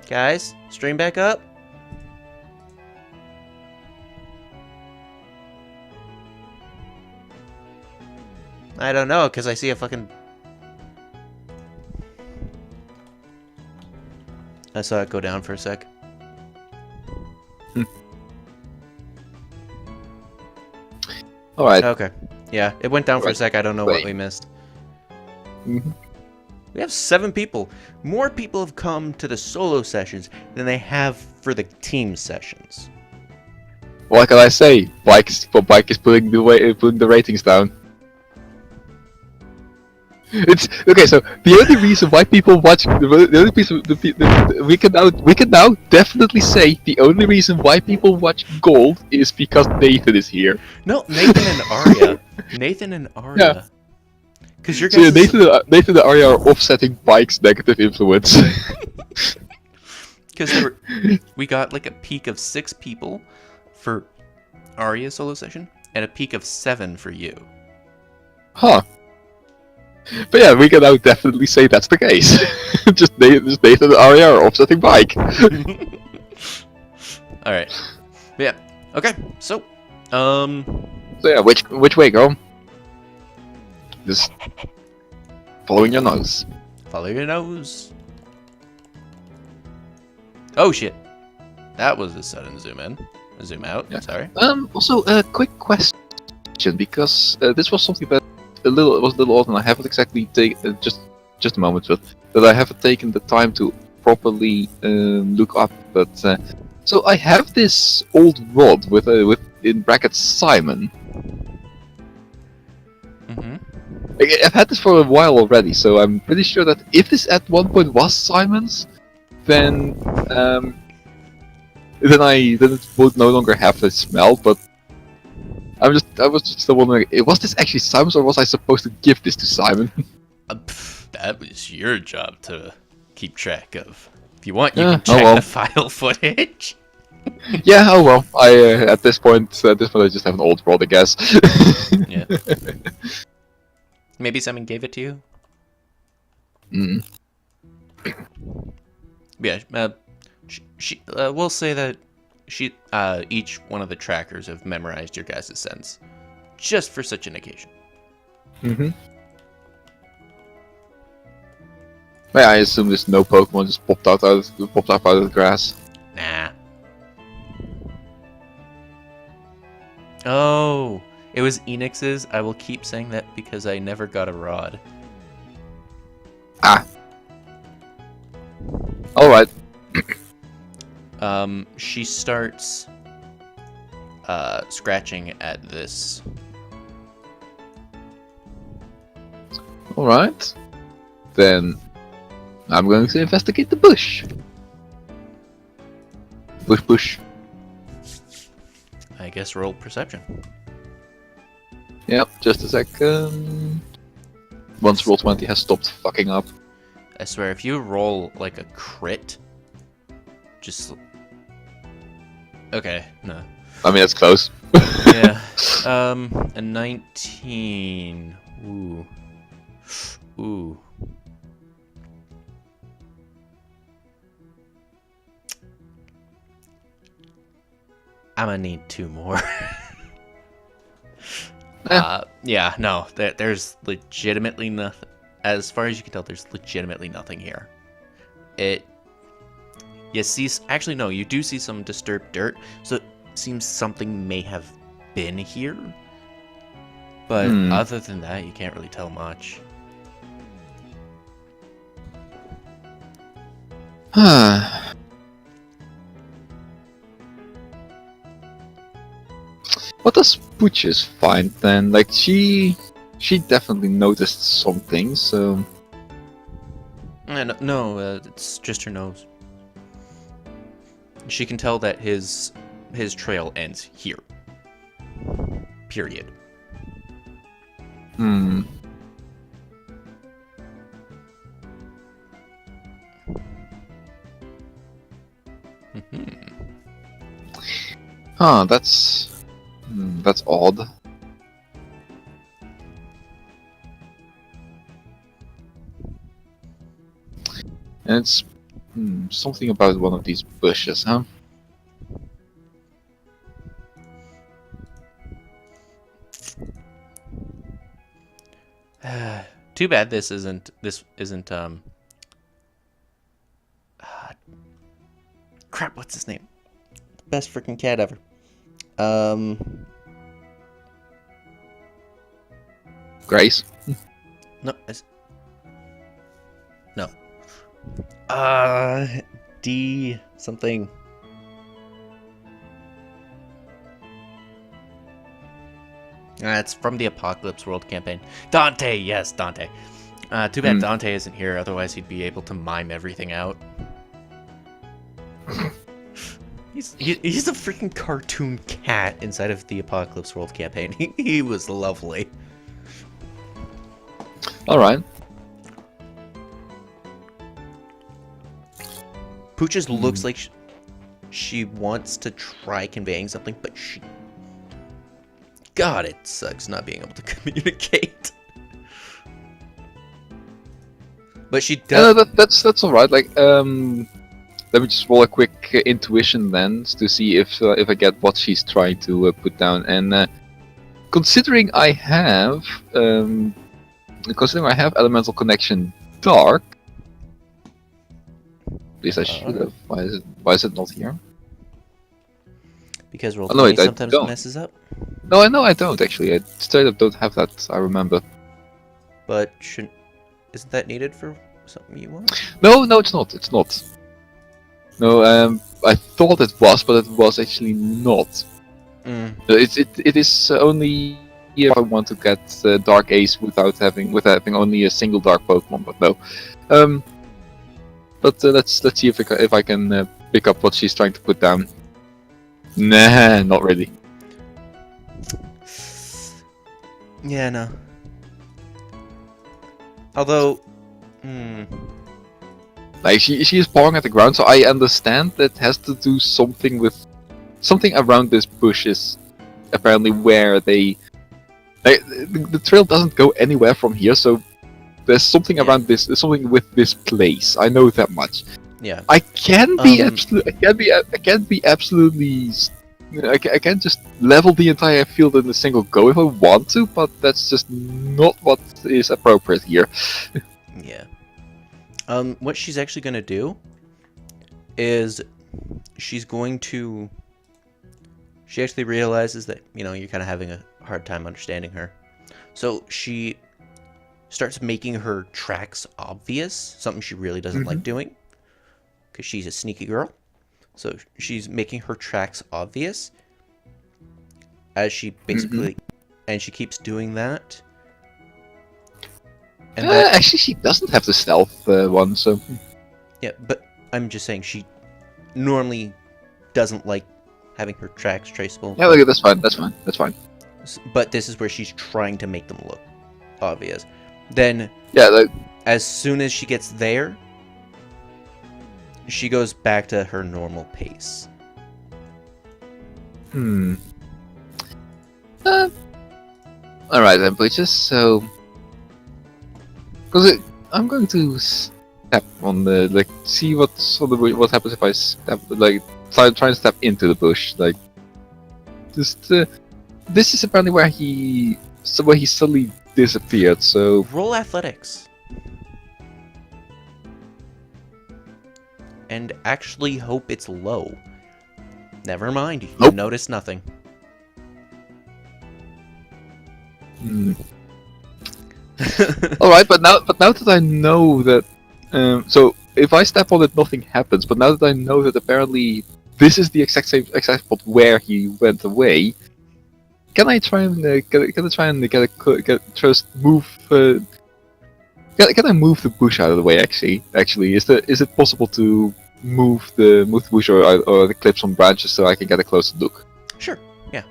Guys, stream back up. I don't know, because I see a fucking... I saw it go down for a sec. Alright. Okay. Yeah, it went down for a sec. I don't know what we missed. Mm-hmm. We have 7 people. More people have come to the solo sessions than they have for the team sessions. What can I say? Bike is putting the ratings down. It's okay. So the only reason why people watch we can now definitely say the only reason why people watch Gold is because Nathan is here. No, Nathan and Arya. Nathan and Arya. Yeah. Because your So yeah, guys. Nathan and Arya are offsetting Bike's negative influence. Because we got like a peak of 6 people for Arya's solo session and a peak of 7 for you. Huh. But yeah, we can now definitely say that's the case. just Nathan and Arya are offsetting Bike. Alright. Yeah. Okay, so yeah, which way go? Just following your nose. follow your nose. Oh shit. That was a sudden zoom in. Zoom out, Yeah. sorry. Also a quick question, because this was something that was a little odd, and I haven't exactly taken just a moment, but that I haven't taken the time to properly look up. But so I have this old rod with in brackets Simon. Mm-hmm. I've had this for a while already, so I'm pretty sure that if this at one point was Simon's, then it would no longer have the smell. But I was just still wondering, was this actually Simon's, or was I supposed to give this to Simon? That was your job to keep track of. If you want, you Yeah, can check well. the file footage. Yeah, oh well. At this point I just have an old rod, I guess. Yeah. Maybe someone gave it to you. Mm. Yeah. We'll say that each one of the trackers have memorized your guys' scents, just for such an occasion. Mm-hmm. Yeah, I assume there's no Pokemon just popped up out of the grass. Nah. Oh, it was Enix's. I will keep saying that because I never got a rod. Ah. Alright. She starts scratching at this. Alright. Then I'm going to investigate the bush. Bush. I guess roll perception. Yep, just a second. Once Roll20 has stopped fucking up. I swear, if you roll like a crit, just... Okay, no. I mean, that's close. Yeah. A 19. Ooh. I'm gonna need 2 more. Yeah, no. There's legitimately nothing. As far as you can tell, there's legitimately nothing here. You see... Actually, no. You do see some disturbed dirt. So it seems something may have been here. But other than that, you can't really tell much. What does Pooches find then? Like, she definitely noticed something, so... No, it's just her nose. She can tell that his trail ends here. Period. Huh, that's odd. And it's Something about one of these bushes, huh? Too bad this isn't crap, what's his name? Best freaking cat ever. Grace? No, no. D something. It's from the Apocalypse World campaign. Dante, yes, Dante. Too bad Dante isn't here, otherwise he'd be able to mime everything out. He's a freaking cartoon cat inside of the Apocalypse World campaign. He was lovely. Alright. Pooch just looks like she wants to try conveying something, but she... God, it sucks not being able to communicate. But she does... That's alright, like, let me just roll a quick intuition then, to see if I get what she's trying to put down, and considering I have Elemental Connection Dark, at least I should have. Why is it not here? Because Roll20 sometimes don't. messes up. No, I know I don't actually. I straight up don't have that. I remember. But isn't that needed for something you want? No, it's not. It's not. No, I thought it was, but it was actually not. It is only if I want to get Dark Ace without having only a single Dark Pokemon. But no. But let's see if I can pick up what she's trying to put down. Nah, not really. Yeah, no. Although, like she is pawing at the ground, so I understand that has to do something around this bush is apparently where they. Like, the trail doesn't go anywhere from here, so there's something around this. There's something with this place. I know that much. Yeah. I can be absolutely. I can just level the entire field in a single go if I want to, but that's just not what is appropriate here. Yeah. What she's actually gonna do is she actually realizes that, you're kind of having a hard time understanding her. So she starts making her tracks obvious, something she really doesn't like doing, because she's a sneaky girl. So she's making her tracks obvious as she basically, and she keeps doing that. And actually, she doesn't have the stealth one, so. Yeah, but I'm just saying she normally doesn't like having her tracks traceable. Yeah, look, that's fine. But this is where she's trying to make them look obvious. Then, yeah, as soon as she gets there, she goes back to her normal pace. Alright then, but just so. Because I'm going to step on the. See what happens if I step. Try and step into the bush. Just. This is apparently where he suddenly disappeared, so. Roll athletics. And actually hope it's low. Never mind, you Nope. notice nothing. Alright, but now that I know that, so if I step on it, nothing happens. But now that I know that apparently this is the exact spot where he went away, can I try and move? Can I move the bush out of the way? Actually, is it possible to move the bush or the clip some branches so I can get a closer look? Sure. Yeah.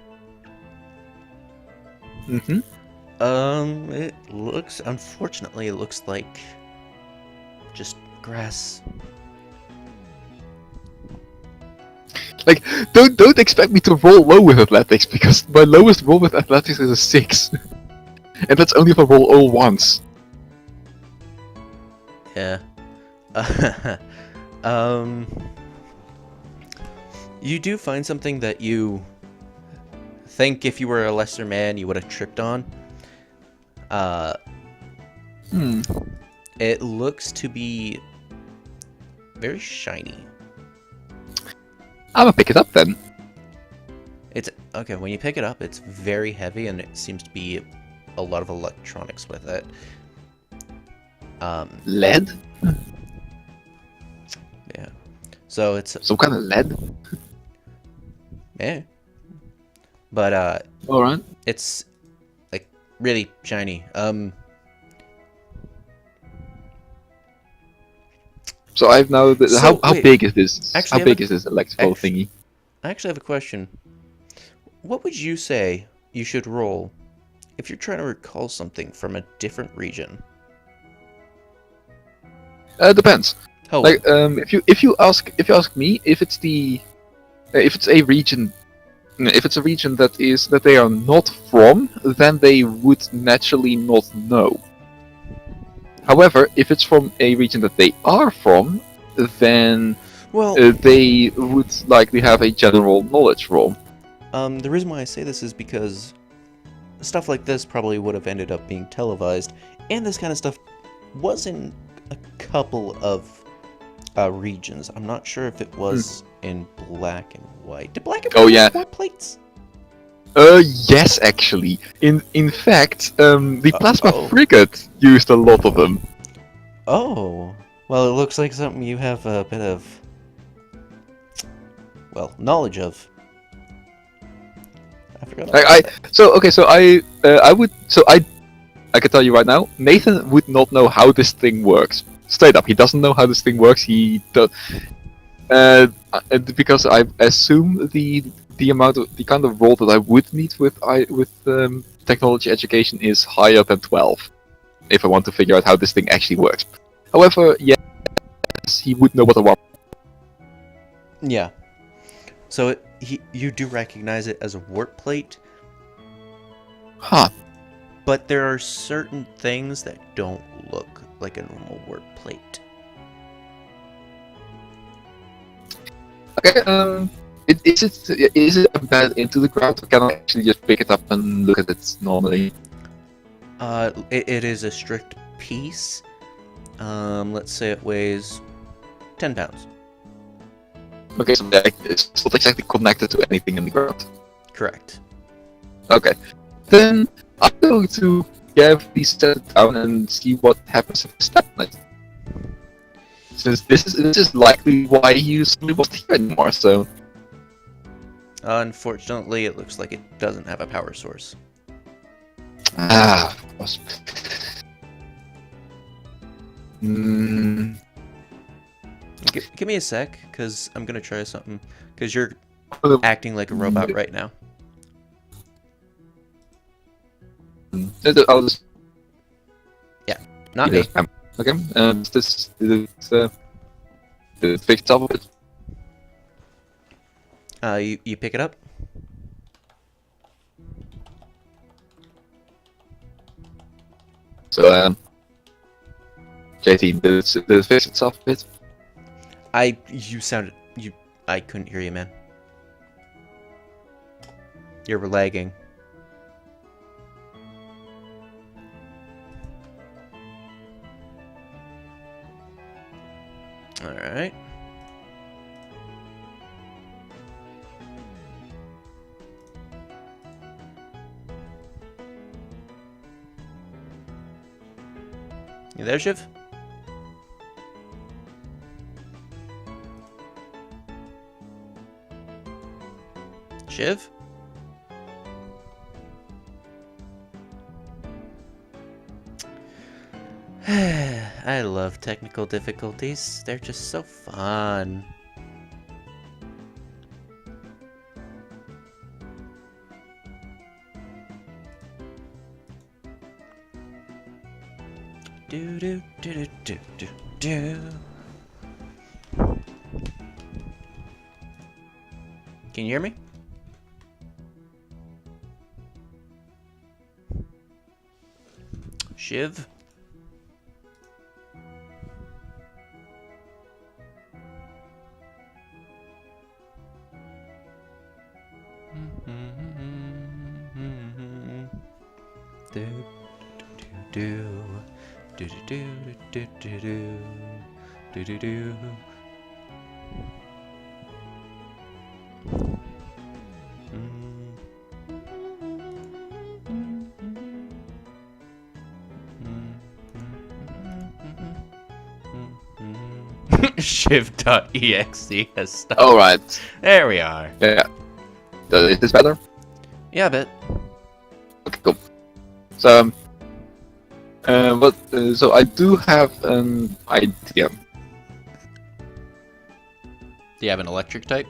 Unfortunately, it looks like just grass. Like, don't expect me to roll low with athletics, because my lowest roll with athletics is a 6. And that's only if I roll all once. Yeah. Um, you do find something that you think if you were a lesser man you would have tripped on. Uh, Hmm. it looks to be very shiny. I'm gonna pick it up then. It's okay, when you pick it up, it's very heavy and it seems to be a lot of electronics with it. Lead? Yeah. So it's Some kind of lead? yeah. But Alright. it's like really shiny. So I've now. So, How wait. big is this? Actually, How big is this electrical thingy? I actually have a question. What would you say you should roll if you're trying to recall something from a different region? Depends. Oh, Like, if you ask me, if it's a region, if it's a region that they are not from, then they would naturally not know. However, if it's from a region that they are from, then well, they would likely have a general knowledge roll. the reason why I say this is because stuff like this probably would have ended up being televised, and this kind of stuff was in a couple of regions. I'm not sure if it was in black and white. Did black and white have war plates? Yes, actually. In fact, the plasma frigate used a lot of them. Oh, well, it looks like something you have a bit of, well, knowledge of. I forgot. I can tell you right now, Nathan would not know how this thing works. Straight up, he doesn't know how this thing works. He does, because I assume the kind of role that I would need with technology education is higher than 12, if I want to figure out how this thing actually works. However, yes, he would know what a warp. Yeah. So you do recognize it as a warp plate. Huh. But there are certain things that don't look like a normal warp plate. Okay, is it embedded into the ground, or can I actually just pick it up and look at it normally? It is a strict piece. Let's say it weighs 10 pounds. Okay, so it's not exactly connected to anything in the ground. Correct. Okay, then I'm going to carefully set it down and see what happens if I step on it. Since this is likely why you suddenly wasn't here anymore, so... Unfortunately, it looks like it doesn't have a power source. Ah, of course. Give me a sec, because I'm going to try something. Because you're acting like a robot right now. I'll just... Yeah, not me. Okay, this fix top of it. You pick it up? So, JT, did it fix itself a bit? I couldn't hear you, man. You were lagging. Alright. You there, Shiv? Shiv? I love technical difficulties. They're just so fun. Do do do do do do. Can you hear me? Shiv? Do do do do do do do do do do. Shiv.exe has stopped. Alright. There we are. Yeah. Is this better? Yeah, a bit. Okay, cool. So, so I do have an idea. Do you have an electric type?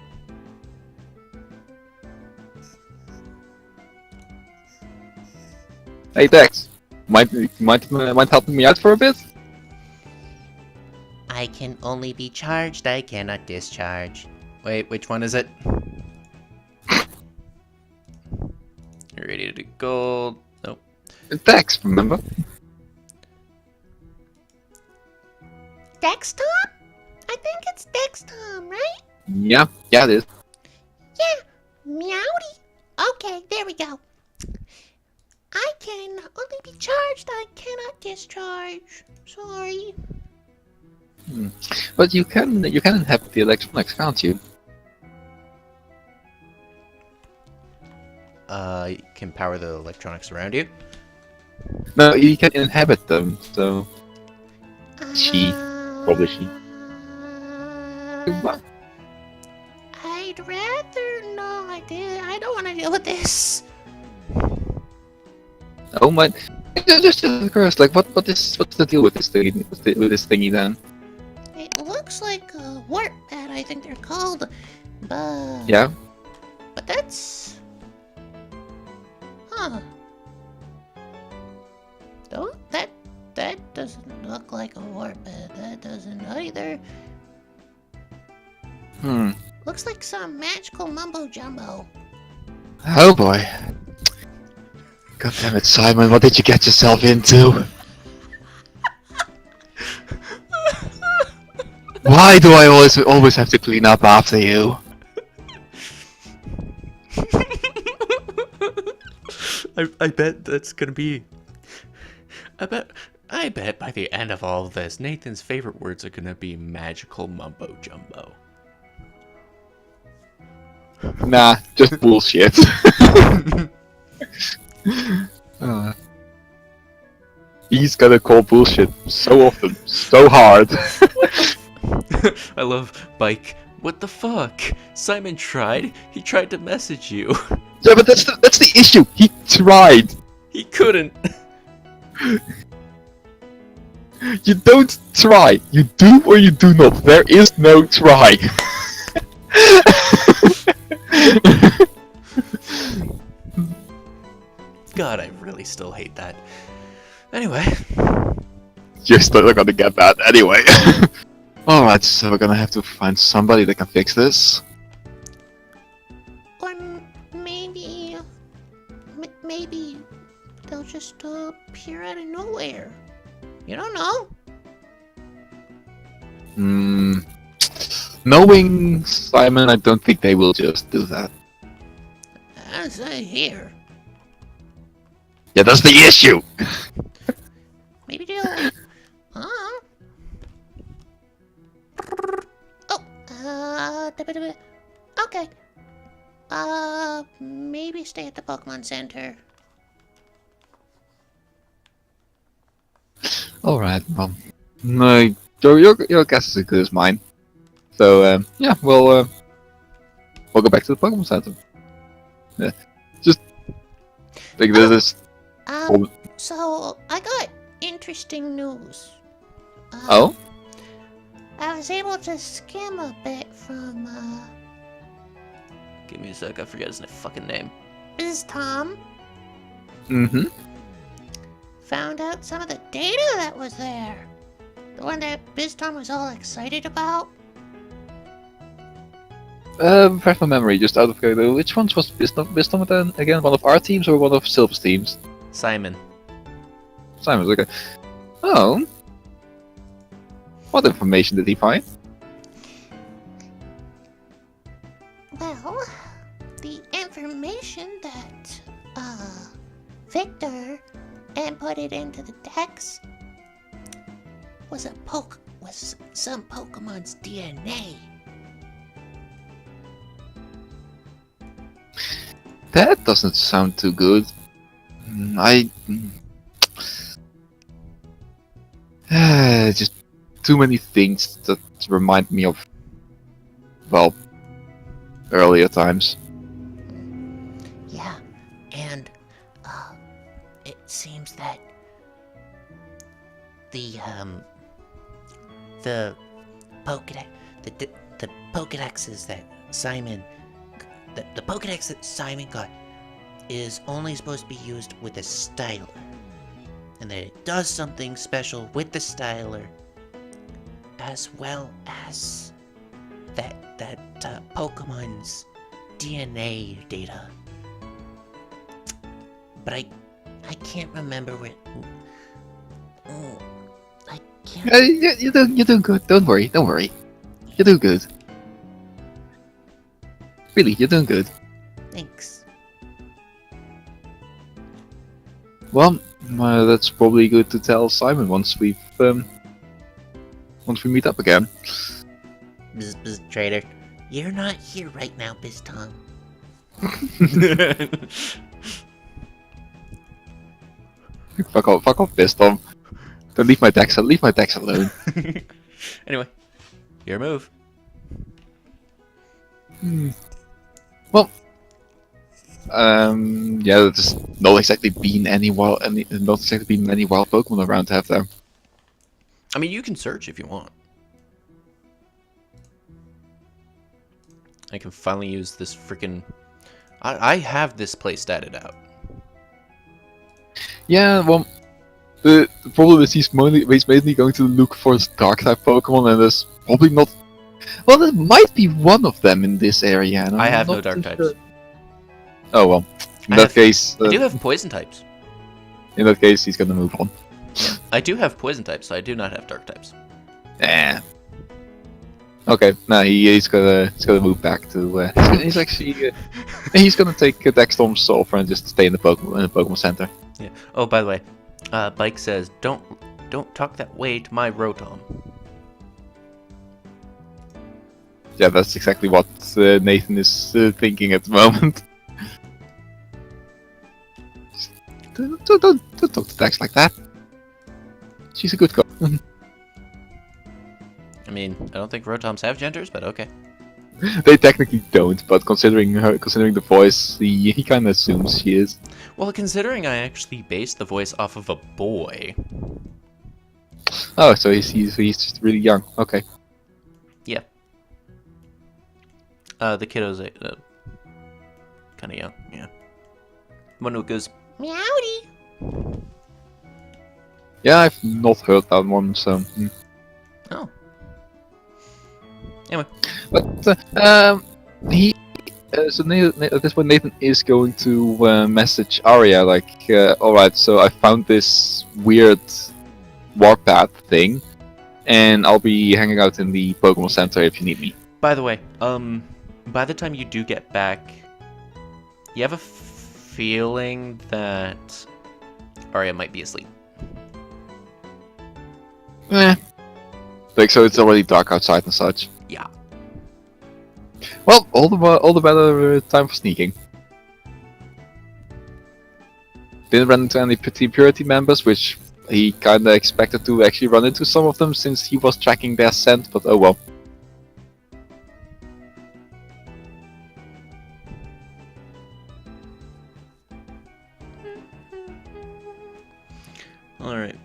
Hey Dex, might help me out for a bit? I can only be charged, I cannot discharge. Wait, which one is it? Irradiated Gold. Nope. Dex, remember? Dextom? I think it's Dextom, right? Yeah, it is. Yeah, meowdy. Okay, there we go. I can only be charged, I cannot discharge. Sorry. But you can inhabit the electronics, can't you? You can power the electronics around you. No, you can inhabit them, so... She. Probably she. I'd rather no, I don't want to deal with this. Oh my... Just curious, like, what's the deal with this thingy? With this thingy then? It looks like a warp pad, I think they're called. But... Yeah? But that's... Huh. Don't... That doesn't look like a warp pad. That doesn't either. Looks like some magical mumbo jumbo. Oh boy. God damn it, Simon, what did you get yourself into? Why do I always have to clean up after you? I bet that's gonna be... I bet by the end of all of this, Nathan's favorite words are gonna be magical mumbo jumbo. Nah, just bullshit. He's gonna call bullshit so often, so hard. I love Bike. What the fuck? Simon tried. He tried to message you. Yeah, but that's the issue. He tried. He couldn't. You don't try. You do or you do not. There is no try. God, I really still hate that. Anyway. You're still gonna get that anyway. Alright, so we're gonna have to find somebody that can fix this. Or maybe... Maybe they'll just appear out of nowhere. You don't know. Knowing Simon, I don't think they will just do that. As I hear. Yeah, that's the issue! Maybe they'll... Huh? Oh, okay. Maybe stay at the Pokemon Center. Alright, well... No, your guess is as good as mine. So, yeah, we'll go back to the Pokemon Center. Yeah, just... think this is... So, I got interesting news. Oh? I was able to skim a bit from, Give me a sec, I forget his fucking name. BizTom. Mm-hmm. Found out some of the data that was there. The one that BizTom was all excited about. Refresh my memory, just out of curiosity, which ones was Wisdom then again? One of our teams or one of Silver's teams? Simon. Simon's, okay. Oh. What information did he find? Well, the information that, Victor to the dex was some Pokemon's DNA. That doesn't sound too good. Just too many things that remind me of, well, earlier times. Yeah, and it seems that the Pokedex, the Pokedexes that Simon, the Pokedex that Simon got is only supposed to be used with a styler, and that it does something special with the styler, as well as that Pokemon's DNA data. But I can't remember it. I can't. You're doing good. Don't worry. You're doing good. Really, you're doing good. Thanks. Well, that's probably good to tell Simon once we meet up again. Bzz, trader. You're not here right now, Biztom. Fuck off, Pistom. Don't leave my decks alone. Anyway, your move. Well, yeah, there's not exactly been many wild Pokemon around, have there? I mean, you can search if you want. I can finally use this freaking. I have this place statted out. Yeah, well, the problem is he's mainly going to look for dark type Pokemon, and there's probably not. Well, there might be one of them in this area. And I I'm have no not dark too types. sure. Oh well, in I that have- case, I do have poison types. in that case, he's gonna move on. I do have poison types, so I do not have dark types. Eh. Okay, nah, he's gonna move back to. He's actually he's gonna take Dexstorm's Sulfur and just stay in the Pokemon Center. Yeah. Oh, by the way, Bike says don't talk that way to my Rotom. Yeah, that's exactly what Nathan is thinking at the moment. Don't talk to Dex like that. She's a good girl. I mean, I don't think Rotoms have genders, but okay. They technically don't, but considering the voice, he kind of assumes she is. Well, considering I actually based the voice off of a boy. Oh, so he's just really young. Okay. Yeah. The kiddo's kind of young. Yeah. One who goes Meowdy. Yeah, I've not heard that one, so. oh. Anyway. But he. So at this point, Nathan is going to message Arya like, "Alright, so I found this weird warpath thing, and I'll be hanging out in the Pokemon Center if you need me." By the way, by the time you do get back, you have a feeling that Arya might be asleep. Like, so it's already dark outside and such. Yeah. Well, all the better time for sneaking. Didn't run into any Team Purity members, which he kinda expected to actually run into some of them since he was tracking their scent, but oh well. Alright.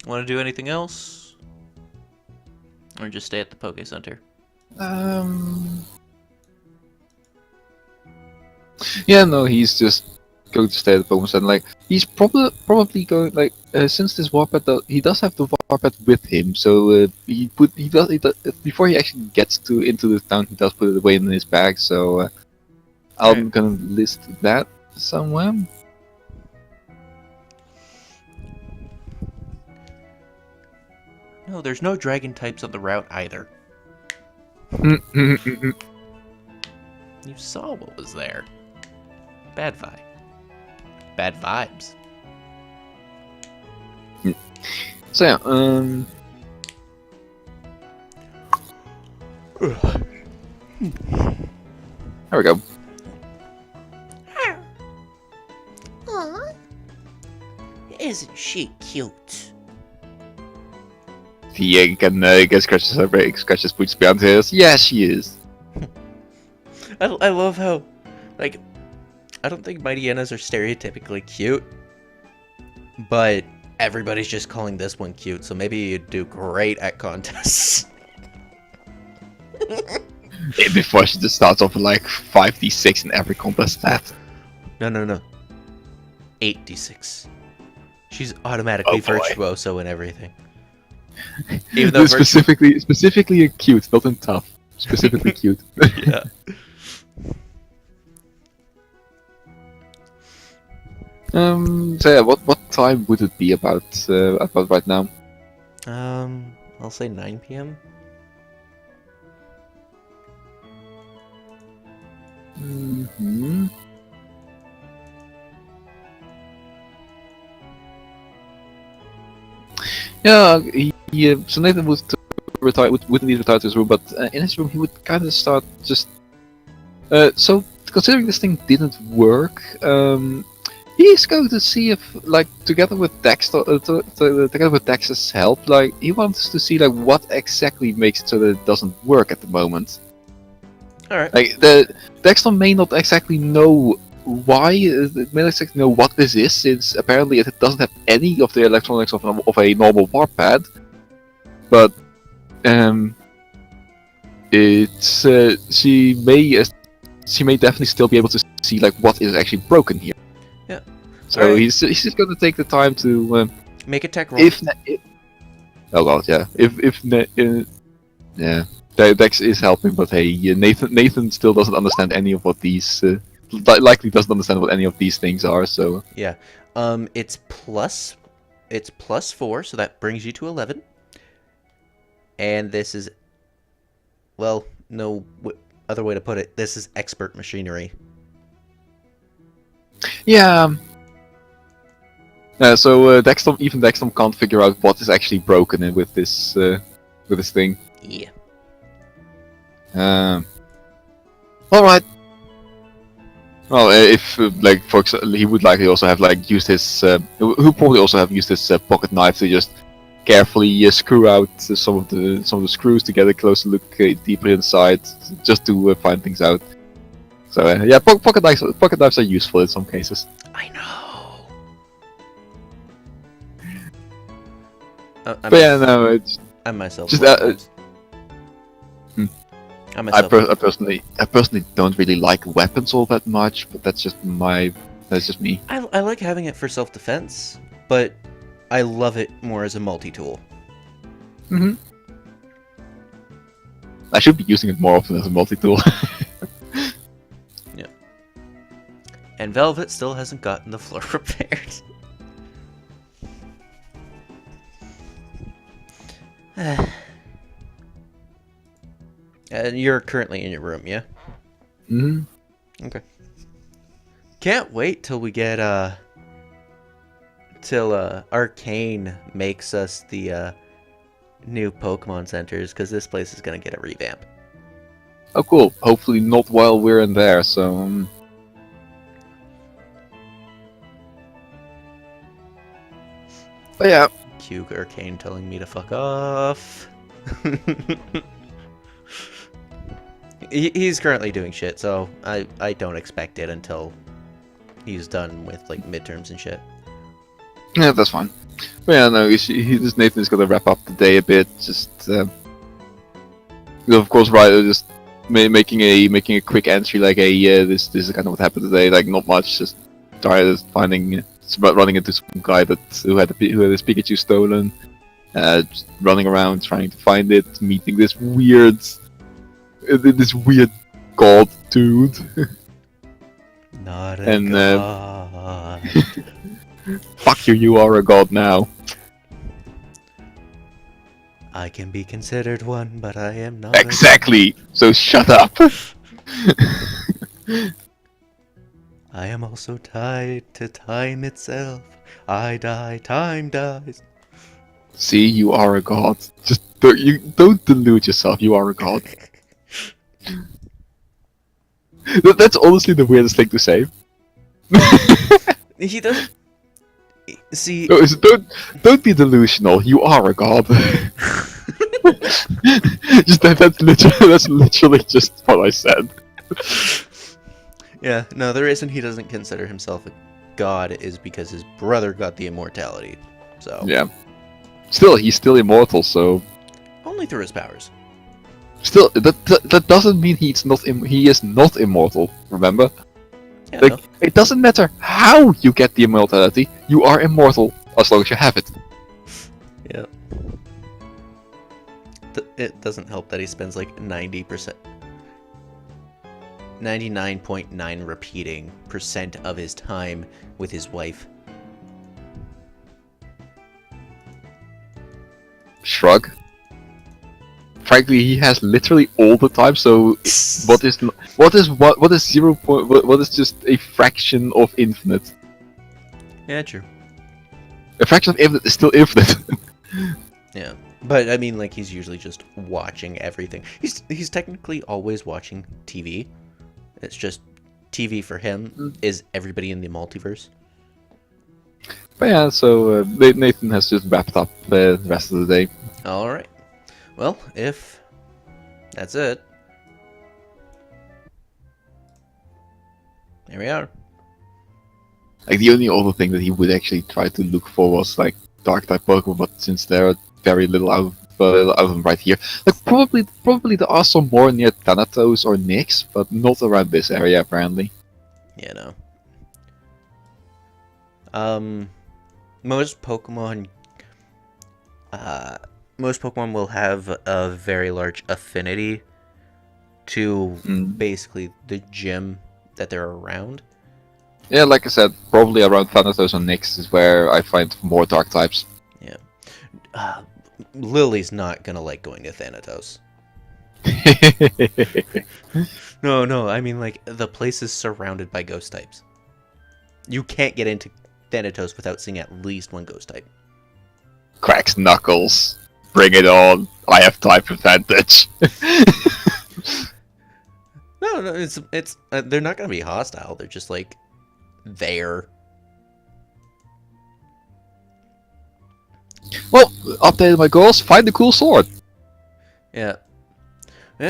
Want to do anything else? Or just stay at the Poke Center? Yeah, no, he's just going to stay at the Pokemon Center. Like, he's probably going, like, since this Warpath, he does have the Warpath with him, so he does before he actually gets into the town, he does put it away in his bag. So I'm gonna list that somewhere. No, there's no dragon types on the route either. You saw what was there. Bad vibes. So yeah, there we go. Aw. Isn't she cute? He can scratch his boots behind his ears. Yes, she is. I love how, like, I don't think mighty hyenas are stereotypically cute, but everybody's just calling this one cute, so maybe you'd do great at contests. Before she just starts off with like 5d6 in every contest stat. No. 8d6. She's automatically Oh, boy. virtuoso and everything. Even though specifically a cute, not in tough. Specifically cute. yeah. So yeah, what time would it be about right now? I'll say 9 p.m. Mm-hmm. Yeah, so Nathan would retire, would indeed retire to his room, but in his room he would kind of start just. So considering this thing didn't work, he's going to see if, like, together with Dexter, together with Dexter's help, like, he wants to see like what exactly makes it so that it doesn't work at the moment. All right. Like Dexter may not exactly know why, it may not exactly know what this is, since apparently it doesn't have any of the electronics of a normal warp pad. But it's she may definitely still be able to see like what is actually broken here. Yeah. So Alright. he's just going to take the time to Make a tech roll. oh god, yeah. Yeah. Dex is helping, but hey, Nathan still doesn't understand any of what these likely doesn't understand what any of these things are. So Yeah. It's plus 4, so that brings you to 11. And this is, well, no other way to put it. This is expert machinery. yeah. So Dexter can't figure out what is actually broken with this thing. Yeah. All right. Well, if like for example, he would likely also have like used his, who probably also have used his pocket knife to just carefully screw out some of the screws to get a closer look deeper inside, just to find things out. So yeah, pocket knives are useful in some cases. I know. But yeah, no, it's I myself. just I myself. I personally don't really like weapons all that much, but that's just me. I like having it for self-defense, but I love it more as a multi-tool. Mm-hmm. I should be using it more often as a multi-tool. Yeah. And Velvet still hasn't gotten the floor repaired. And you're currently in your room, yeah? Mm-hmm. Okay. Can't wait till we get till Arcane makes us the new Pokemon centers, because this place is gonna get a revamp. Oh, cool. Hopefully not while we're in there. So. But yeah. Cue Arcane telling me to fuck off. He's currently doing shit, so I don't expect it until he's done with like midterms and shit. Yeah, that's fine. But yeah, no, Nathan is gonna wrap up the day a bit. Just, of course, right? Just making a quick entry like, hey, this is kind of what happened today. Like, not much. Just tired finding, running into some guy who had his Pikachu stolen. Just running around trying to find it, meeting this weird god dude. Not a And, god. Fuck you! You are a god now. I can be considered one, but I am not. Exactly. So shut up. I am also tied to time itself. I die, time dies. See, you are a god. Just don't delude yourself. You are a god. That's honestly the weirdest thing to say. He doesn't. See, No, don't be delusional. You are a god. Just that's literally just what I said. yeah, no, the reason he doesn't consider himself a god is because his brother got the immortality. So Yeah. Still, he's still immortal. So only through his powers. still, that doesn't mean he is not immortal. Remember, Yeah, like no. it doesn't matter how you get the immortality. You are immortal as long as you have it. Yeah. It doesn't help that he spends like 90%, 99.9 repeating percent of his time with his wife. Shrug. Frankly, he has literally all the time. So what is 0. What is just a fraction of infinite? Yeah, true. A fraction of infinite is still infinite. Yeah. But I mean, like, he's usually just watching everything. He's technically always watching TV. It's just TV for him is everybody in the multiverse. But yeah, so Nathan has just wrapped up the rest of the day. All right. Well, if that's it, there we are. Like the only other thing that he would actually try to look for was like dark type Pokemon, but since there are very little out of them right here, like probably there are some more near Thanatos or Nyx, but not around this area apparently. Yeah, no. Most Pokemon will have a very large affinity to basically the gym that they're around. Yeah, like I said, probably around Thanatos or Nyx is where I find more dark types. Yeah. Lily's not gonna like going to Thanatos. No, I mean, like, the place is surrounded by ghost types. You can't get into Thanatos without seeing at least one ghost type. Cracks knuckles. Bring it on. I have type advantage. No, it's they're not gonna be hostile. They're just like there. Well, updated my goals. Find the cool sword. Yeah.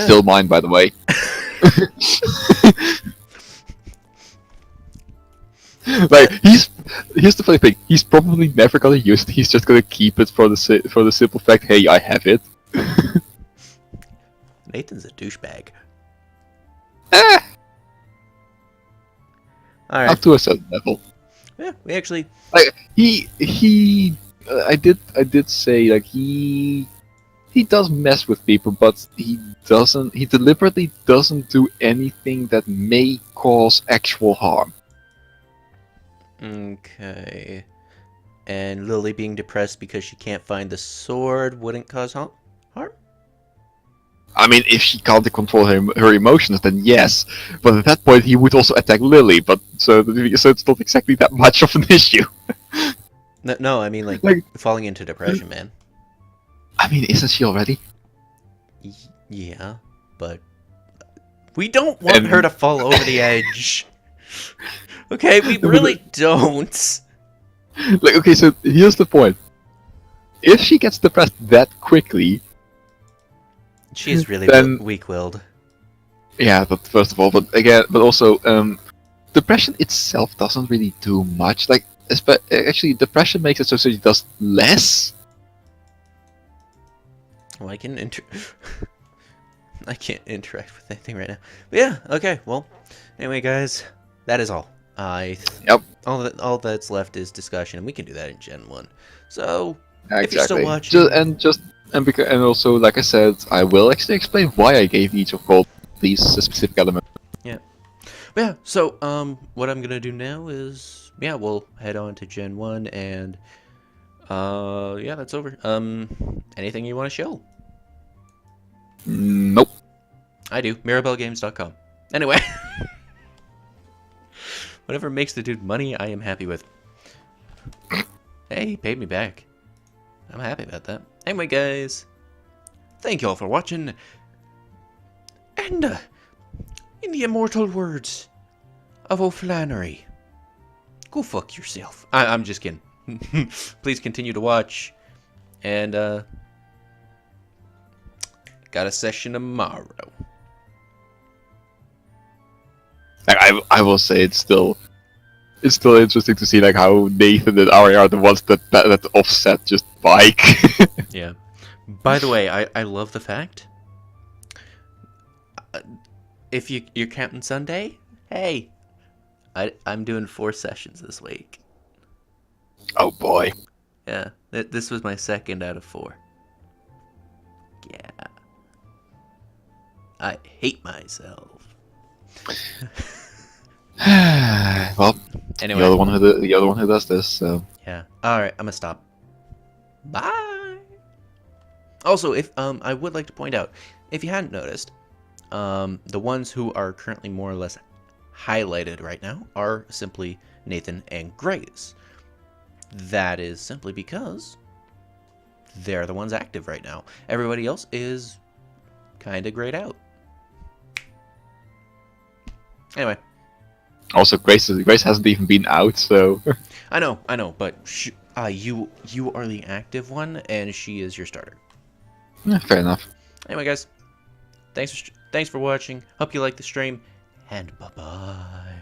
Still mine, by the way. Like here's the funny thing. He's probably never gonna use it. He's just gonna keep it for the simple fact, hey, I have it. Nathan's a douchebag. Eh, All right. up to a certain level. Yeah, we actually. Like I did say like he does mess with people, but he deliberately doesn't do anything that may cause actual harm. Okay. And Lily being depressed because she can't find the sword wouldn't cause harm? I mean, if she can't control her emotions, then yes. But at that point, he would also attack Lily. But so it's not exactly that much of an issue. No, I mean, like falling into depression, man. I mean, isn't she already? Yeah, but we don't want her to fall over the edge. Okay, we really don't. Like, okay, so here's the point. If she gets depressed that quickly, she's really then weak-willed. Yeah, but first of all, but also, depression itself doesn't really do much. Like, actually, depression makes it so she does less. Well, I can't interact with anything right now. But yeah, okay. Well, anyway, guys, that is all. Yep. All that's left is discussion, and we can do that in Gen 1. So, Exactly. if you're still watching... And also, like I said, I will actually explain why I gave each of all these specific elements. Yeah. But yeah, so, what I'm gonna do now is... Yeah, we'll head on to Gen 1, and... yeah, that's over. Anything you want to show? Nope. I do. MirabelleGames.com. Anyway... Whatever makes the dude money, I am happy with. Hey, he paid me back. I'm happy about that. Anyway, guys, thank you all for watching. And in the immortal words of O'Flannery, go fuck yourself. I'm just kidding. Please continue to watch. And got a session tomorrow. Like, I will say it's still interesting to see like how Nathan and Ari are the ones that offset just bike. Yeah. By the way, I love the fact. If you're counting Sunday, hey, I'm doing 4 sessions this week. Oh boy. Yeah, this was my second out of 4. Yeah. I hate myself. Well, Anyway. the other one who does this. So. Yeah. All right, I'm gonna stop. Bye. Also, if I would like to point out, if you hadn't noticed, the ones who are currently more or less highlighted right now are simply Nathan and Grace. That is simply because they're the ones active right now. Everybody else is kind of grayed out. Anyway. Also, Grace hasn't even been out, so. I know, but you are the active one, and she is your starter. Yeah, fair enough. Anyway, guys, thanks for watching. Hope you liked the stream, and bye-bye.